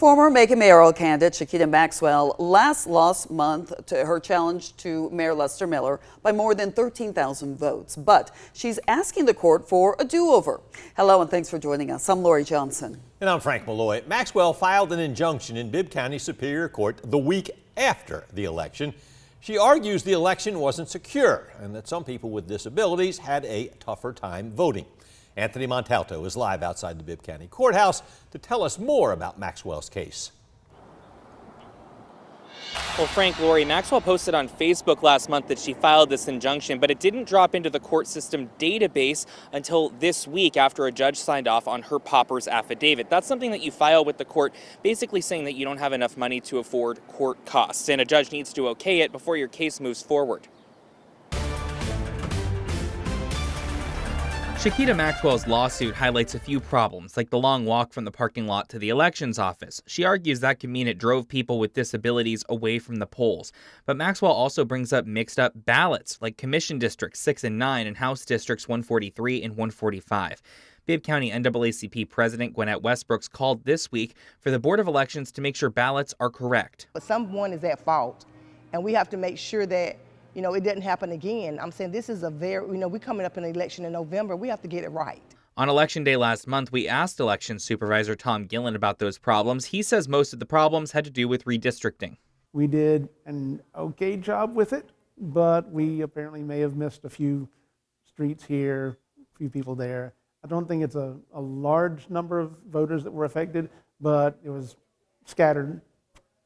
Former Macon mayoral candidate Shekita Maxwell last month to her challenge to Mayor Lester Miller by more than 13,000 votes. But she's asking the court for a do-over. Hello and thanks for joining us. I'm Lori Johnson. And I'm Frank Malloy. Maxwell filed an injunction in Bibb County Superior Court the week after the election. She argues the election wasn't secure and that some people with disabilities had a tougher time voting. Anthony Montalto is live outside the Bibb County Courthouse to tell us more about Maxwell's case. Well, Frank, Lori, Maxwell posted on Facebook last month that she filed this injunction, but it didn't drop into the court system database until this week after a judge signed off on her pauper's affidavit. That's something that you file with the court, basically saying that you don't have enough money to afford court costs, and a judge needs to okay it before your case moves forward. Shekita Maxwell's lawsuit highlights a few problems, like the long walk from the parking lot to the elections office. She argues that could mean it drove people with disabilities away from the polls. But Maxwell also brings up mixed up ballots, like Commission Districts 6 and 9 and House Districts 143 and 145. Bibb County NAACP President Gwinnett Westbrooks called this week for the Board of Elections to make sure ballots are correct. But someone is at fault, and we have to make sure that it doesn't happen again. I'm saying this is a very, we're coming up in an election in November. We have to get it right. On Election Day last month, we asked Election Supervisor Tom Gillen about those problems. He says most of the problems had to do with redistricting. We did an okay job with it, but we apparently may have missed a few streets here, a few people there. I don't think it's a large number of voters that were affected, but it was scattered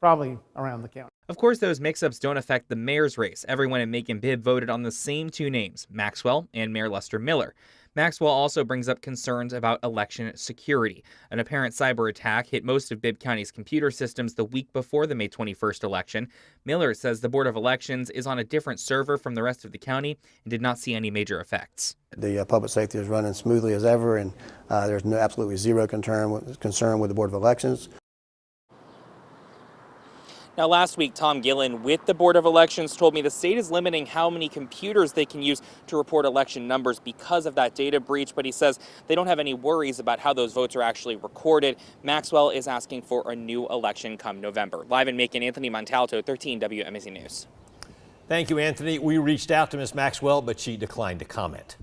probably around the county. Of course, those mix-ups don't affect the mayor's race. Everyone in Macon-Bibb voted on the same two names, Maxwell and Mayor Lester Miller. Maxwell also brings up concerns about election security. An apparent cyber attack hit most of Bibb County's computer systems the week before the May 21st election. Miller says the Board of Elections is on a different server from the rest of the county and did not see any major effects. The public safety is running smoothly as ever, and there's absolutely zero concern with the Board of Elections. Now, last week, Tom Gillen with the Board of Elections told me the state is limiting how many computers they can use to report election numbers because of that data breach, but he says they don't have any worries about how those votes are actually recorded. Maxwell is asking for a new election come November. Live in Macon, Anthony Montalto, 13 WMAZ News. Thank you, Anthony. We reached out to Ms. Maxwell, but she declined to comment.